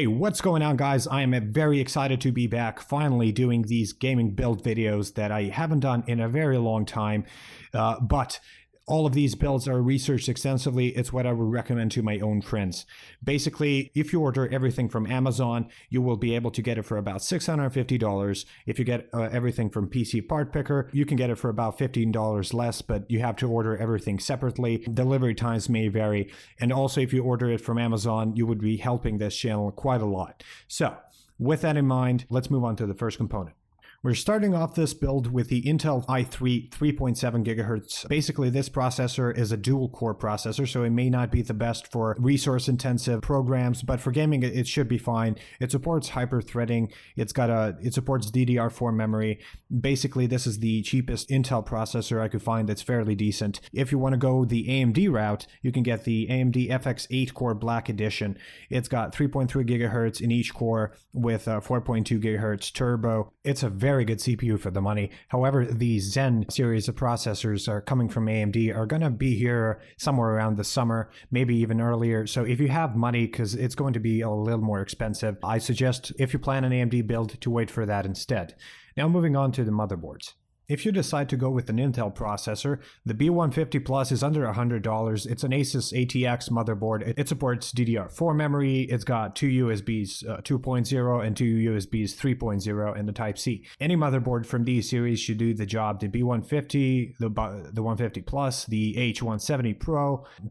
Hey, what's going on, guys? I am very excited to be back finally doing these gaming build videos that I haven't done in a very long time, but all of these builds are researched extensively. It's what I would recommend to my own friends. Basically, if you order everything from Amazon, you will be able to get it for about $650. If you get everything from PCPARTPICKER, you can get it for about $15 less, but you have to order everything separately. Delivery times may vary. And also, if you order it from Amazon, you would be helping this channel quite a lot. So, with that in mind, let's move on to the first component. We're starting off this build with the Intel i3 3.7 GHz. Basically, this processor is a dual-core processor, so it may not be the best for resource-intensive programs, but for gaming, it should be fine. It supports hyper-threading. It supports DDR4 memory. Basically, this is the cheapest Intel processor I could find that's fairly decent. If you want to go the AMD route, you can get the AMD FX-8 core Black Edition. It's got 3.3 GHz in each core with 4.2 GHz turbo. It's a very good CPU for the money. However, the Zen series of processors are coming from AMD are going to be here somewhere around the summer, maybe even earlier. So if you have money, because it's going to be a little more expensive, I suggest if you plan an AMD build to wait for that instead. Now moving on to the motherboards. If you decide to go with an Intel processor, the B150 Plus is under $100. It's an ASUS ATX motherboard. It supports DDR4 memory. It's got two USBs 2.0 and two USBs 3.0 and the Type-C. Any motherboard from these series should do the job. The B150, the 150 Plus, the H170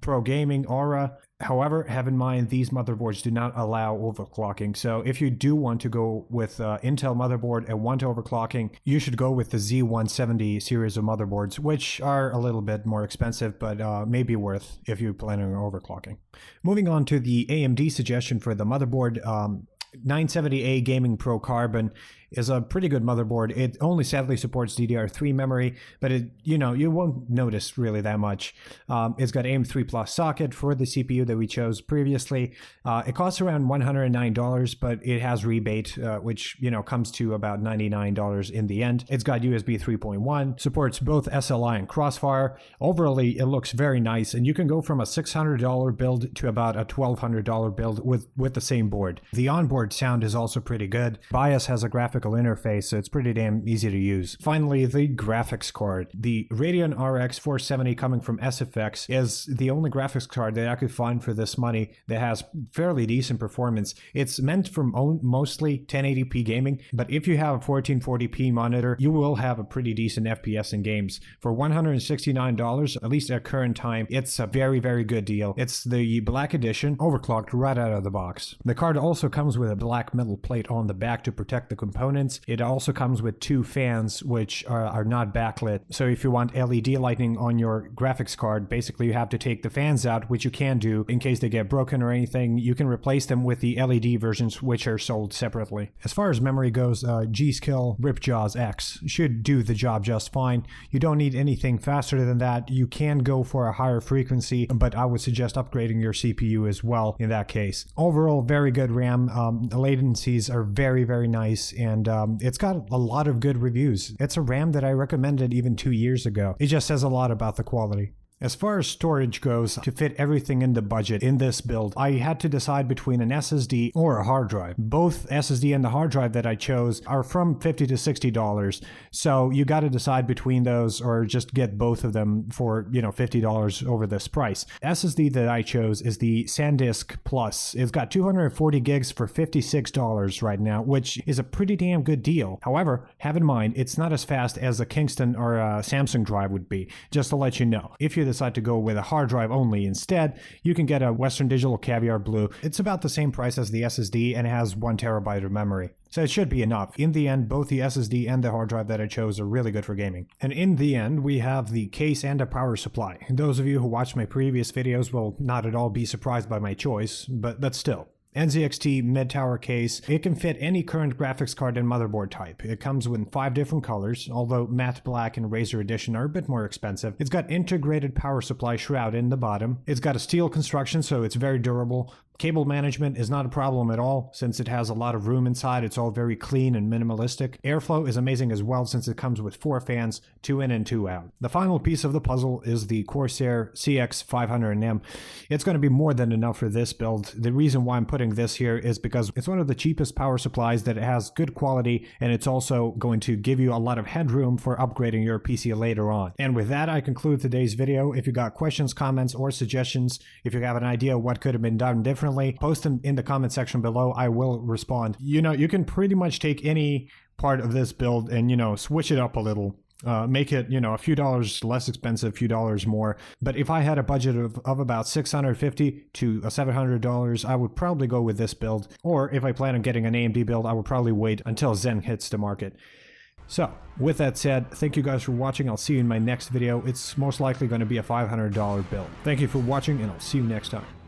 Pro Gaming, Aura. However, have in mind these motherboards do not allow overclocking. So if you do want to go with Intel motherboard and want overclocking, you should go with the Z170 series of motherboards, which are a little bit more expensive, but may be worth if you plan on overclocking. Moving on to the AMD suggestion for the motherboard, 970A Gaming Pro Carbon is a pretty good motherboard. It only sadly supports DDR3 memory, but you won't notice really that much. It's got AM3 Plus socket for the CPU that we chose previously. It costs around $109, but it has rebate, which comes to about $99 in the end. It's got USB 3.1, supports both SLI and Crossfire. Overall, it looks very nice, and you can go from a $600 build to about a $1,200 build with the same board. The onboard sound is also pretty good. BIOS has a graphical interface, so it's pretty damn easy to use. Finally, the graphics card. The Radeon RX470 coming from SFX is the only graphics card that I could find for this money that has fairly decent performance. It's meant for mostly 1080p gaming, but if you have a 1440p monitor, you will have a pretty decent FPS in games. For $169, at least at current time, it's a very, very good deal. It's the Black Edition, overclocked right out of the box. The card also comes with a black metal plate on the back to protect the components. It also comes with two fans, which are not backlit. So if you want LED lighting on your graphics card, basically you have to take the fans out, which you can do in case they get broken or anything. You can replace them with the LED versions, which are sold separately. As far as memory goes, G.Skill Ripjaws X should do the job just fine. You don't need anything faster than that. You can go for a higher frequency, but I would suggest upgrading your CPU as well in that case. Overall, very good RAM. The latencies are very, very nice, and it's got a lot of good reviews. It's a RAM that I recommended even 2 years ago. It just says a lot about the quality. As far as storage goes, to fit everything in the budget in this build, I had to decide between an SSD or a hard drive. Both SSD and the hard drive that I chose are from $50 to $60, so you got to decide between those or just get both of them for $50 over this price. SSD that I chose is the SanDisk Plus. It's got 240 gigs for $56 right now, which is a pretty damn good deal. However, have in mind, it's not as fast as a Kingston or a Samsung drive would be, just to let you know. If you decide to go with a hard drive only instead, you can get a Western Digital Caviar Blue. It's about the same price as the SSD and it has 1 terabyte of memory. So it should be enough. In the end, both the SSD and the hard drive that I chose are really good for gaming. And in the end, we have the case and a power supply. Those of you who watched my previous videos will not at all be surprised by my choice, but still. NZXT mid-tower case. It can fit any current graphics card and motherboard type. It comes in 5 different colors, although matte black and Razor Edition are a bit more expensive. It's got integrated power supply shroud in the bottom. It's got a steel construction, so it's very durable. Cable management is not a problem at all since it has a lot of room inside. It's all very clean and minimalistic. Airflow is amazing as well since it comes with 4 fans, 2 in and 2 out. The final piece of the puzzle is the Corsair CX550M. It's going to be more than enough for this build. The reason why I'm putting this here is because it's one of the cheapest power supplies that has good quality, and it's also going to give you a lot of headroom for upgrading your PC later on. And with that, I conclude today's video. If you got questions, comments, or suggestions, if you have an idea what could have been done differently, post them in the comment section below. I will respond. You can pretty much take any part of this build and, switch it up a little. Make it, a few dollars less expensive, a few dollars more. But if I had a budget of about $650 to $700, I would probably go with this build. Or if I plan on getting an AMD build, I would probably wait until Zen hits the market. So, with that said, thank you guys for watching. I'll see you in my next video. It's most likely going to be a $500 build. Thank you for watching, and I'll see you next time.